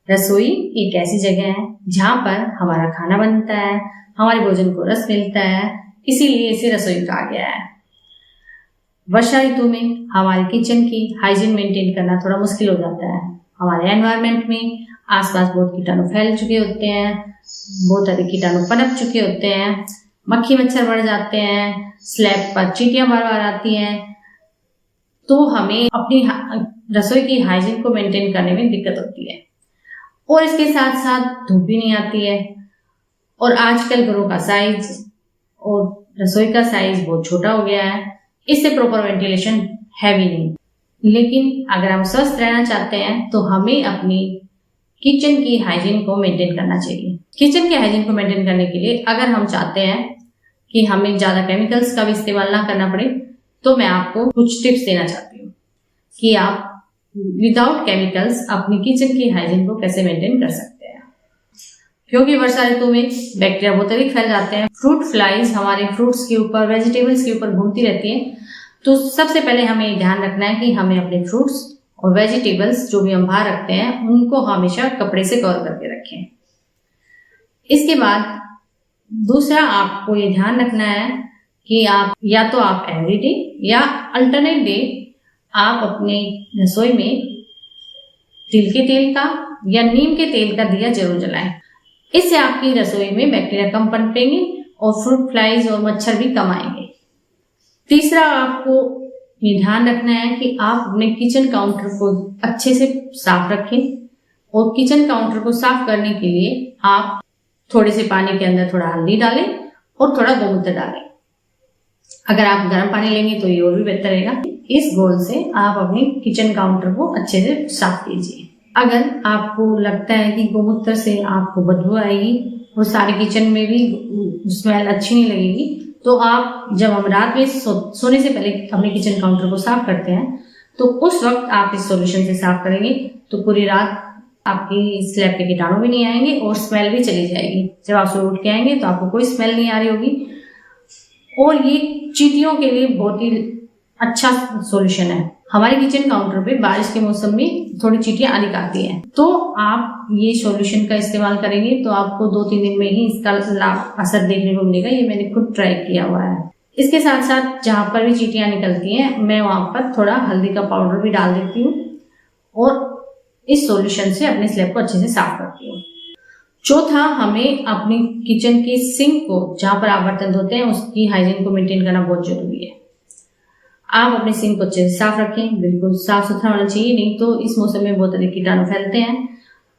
रसोई एक ऐसी जगह है जहाँ पर हमारा खाना बनता है, हमारे भोजन को रस मिलता है, इसीलिए इसे रसोई कहा गया है। वर्षा ऋतु में हमारे किचन की हाइजीन मेंटेन करना थोड़ा मुश्किल हो जाता है। हमारे एनवायरनमेंट में आसपास बहुत कीटाणु फैल चुके होते हैं, बहुत अधिक कीटाणु पनप चुके होते हैं, मक्खी मच्छर बढ़ जाते हैं, स्लैब पर चींटियां बार बार आती हैं, तो हमें अपनी रसोई की हाइजीन को मेंटेन करने में दिक्कत होती है। और इसके साथ साथ धूप भी नहीं आती है। और आजकल घरों का साइज और रसोई का साइज बहुत छोटा हो गया है, इससे प्रॉपर वेंटिलेशन है भी नहीं। लेकिन अगर हम स्वस्थ रहना चाहते हैं तो हमें अपनी किचन की हाइजीन को मेंटेन करना चाहिए। किचन की हाइजीन को मेंटेन करने के लिए अगर हम चाहते हैं कि हमें ज्यादा केमिकल्स का भी इस्तेमाल ना करना पड़े, तो मैं आपको कुछ टिप्स देना चाहती हूँ कि आप विदाउट केमिकल्स अपनी किचन की हाइजीन को कैसे मेंटेन कर सकते हैं। क्योंकि वर्षा ऋतु में बैक्टीरिया बहुत अधिक फैल जाते हैं, फ्रूट फ्लाइज हमारे फ्रूट्स के ऊपर, वेजिटेबल्स के ऊपर घूमती रहती हैं। तो सबसे पहले हमें ध्यान रखना है कि हमें अपने फ्रूट्स और वेजिटेबल्स जो भी हम बाहर रखते हैं उनको हमेशा कपड़े से कवर करके रखें। इसके बाद दूसरा आपको ये ध्यान रखना है कि आप या तो आप एवरीडे या अल्टरनेट डे आप अपने रसोई में तिल के तेल का या नीम के तेल का दिया जरूर जलाएं। इससे आपकी रसोई में बैक्टीरिया कम पनपेंगे और फ्रूट फ्लाइज और मच्छर भी कम आएंगे। तीसरा आपको ये ध्यान रखना है कि आप अपने किचन काउंटर को अच्छे से साफ रखें। और किचन काउंटर को साफ करने के लिए आप थोड़े से पानी के अंदर थोड़ा हल्दी डालें और थोड़ा गोमूत्र डालें। अगर आप गर्म पानी लेंगे तो ये और भी बेहतर रहेगा। इस गोल से आप अपने किचन काउंटर को अच्छे से साफ कीजिए। अगर आपको लगता है कि गोमूत्र से आपको बदबू आएगी और सारे किचन में भी स्मेल अच्छी नहीं लगेगी, तो आप जब हम रात में सोने से पहले अपने किचन काउंटर को साफ करते हैं तो उस वक्त आप इस सॉल्यूशन से साफ करेंगे तो पूरी रात आपकी स्लैब के कीटाणु भी नहीं आएंगे और स्मेल भी चली जाएगी। जब आप सुबह उठ के आएंगे तो आपको कोई स्मेल नहीं आ रही होगी। और ये चींटियों के लिए बहुत ही अच्छा सॉल्यूशन है। हमारे किचन काउंटर पे बारिश के मौसम में थोड़ी चींटियां अधिक आती हैं, तो आप ये सॉल्यूशन का इस्तेमाल करेंगे तो आपको 2-3 दिन में ही इसका असर देखने को मिलेगा। ये मैंने खुद ट्राई किया हुआ है। इसके साथ साथ जहां पर भी चींटियां निकलती हैं मैं वहां पर थोड़ा हल्दी का पाउडर भी डाल देती हूँ और इस सॉल्यूशन से अपने स्लैब को अच्छे से साफ करती हूँ। चौथा, हमें अपनी किचन के सिंक को जहां पर आप बर्तन धोते हैं उसकी हाइजीन को मेंटेन करना बहुत जरूरी है। आप अपने सिंक को अच्छे से साफ रखें, बिल्कुल साफ सुथरा होना चाहिए, नहीं तो इस मौसम में बहुत अधिक कीटाणु फैलते हैं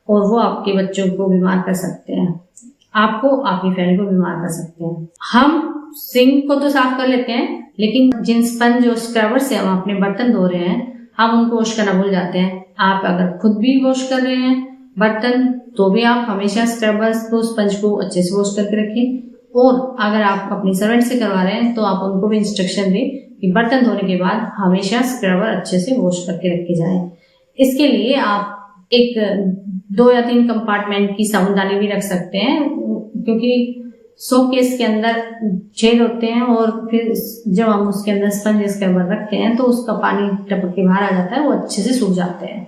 और वो आपके बच्चों को बीमार कर सकते हैं, आपको, आपकी फैमिली को बीमार कर सकते हैं। हम सिंक को तो साफ कर लेते हैं, लेकिन जिन स्पंज और स्क्रबर से हम अपने बर्तन धो रहे हैं हम उनको वॉश करना भूल जाते हैं। आप अगर खुद भी वॉश कर रहे हैं बर्तन तो भी आप हमेशा स्क्रबर्स को, स्पंज को अच्छे से वॉश करके रखें। और अगर आप अपने सर्वेंट से करवा रहे हैं तो आप उनको भी इंस्ट्रक्शन दें कि बर्तन धोने के बाद हमेशा स्क्रबर अच्छे से वॉश करके रखे जाए। इसके लिए आप एक 2 या 3 कंपार्टमेंट की साबुनदानी भी रख सकते हैं, क्योंकि शोकेस के अंदर छेद होते हैं और फिर जब हम उसके अंदर स्पंज स्क्रबर रखते हैं तो उसका पानी टपक के बाहर आ जाता है, वो अच्छे से सूख जाते हैं।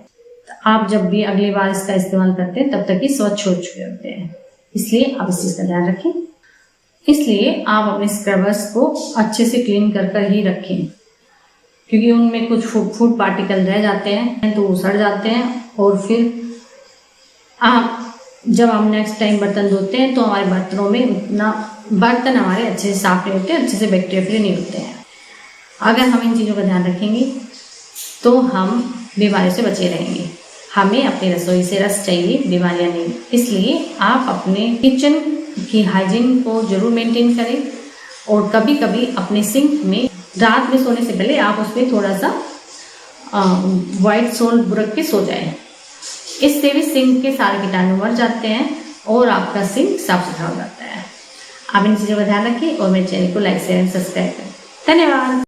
आप जब भी अगली बार इसका इस्तेमाल करते हैं तब तक ही स्वच्छ हो चुके होते हैं, इसलिए आप इस चीज का ध्यान रखें। इसलिए आप अपने स्क्रबर्स को अच्छे से क्लीन कर ही रखें, क्योंकि उनमें कुछ फूड पार्टिकल रह जाते हैं तो वो सड़ जाते हैं और फिर आप जब हम नेक्स्ट टाइम बर्तन धोते हैं तो हमारे बर्तनों में उतना बर्तन हमारे अच्छे से साफ नहीं होते, अच्छे से बैक्टीरिया फ्री नहीं होते हैं। अगर हम इन चीज़ों का ध्यान रखेंगे तो हम बीमारियों से बचे रहेंगे। हमें अपनी रसोई से रस चाहिए, बीमारियां नहीं। इसलिए आप अपने किचन की हाइजीन को जरूर मेंटेन करें और कभी कभी अपने सिंक में रात में सोने से पहले आप उसमें थोड़ा सा व्हाइट सोल्ट बुरक के सो जाएं। इससे भी सिंक के सारे कीटाणु मर जाते हैं और आपका सिंक साफ सुथरा हो जाता है। आप इन चीज़ों का ध्यान रखें और मेरे चैनल को लाइक शेयर एंड सब्सक्राइब करें। धन्यवाद।